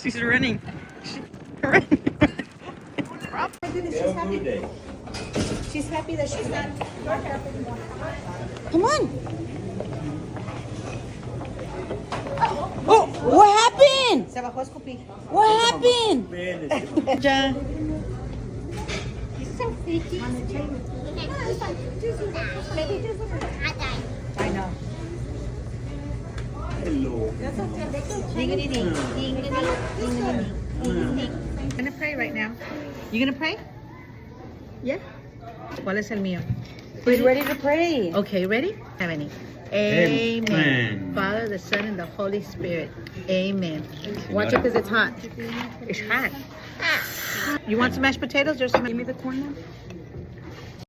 She's running. She's running. My goodness, she's happy. She's happy that she's not locked up anymore. Come on. Oh, what happened? Se bajó a escupir. What happened? Ja. He's so freaky. I know. Diggity ding. Diggity ding. I'm gonna pray right now. You gonna pray? Yeah. ¿Cuál es el mío? We're ready to pray. Okay, ready? Amen. Amen. Father, the Son, and the Holy Spirit. Amen. Watch it because it's hot. It's hot. You want some mashed potatoes? There's some. Give me the corn now.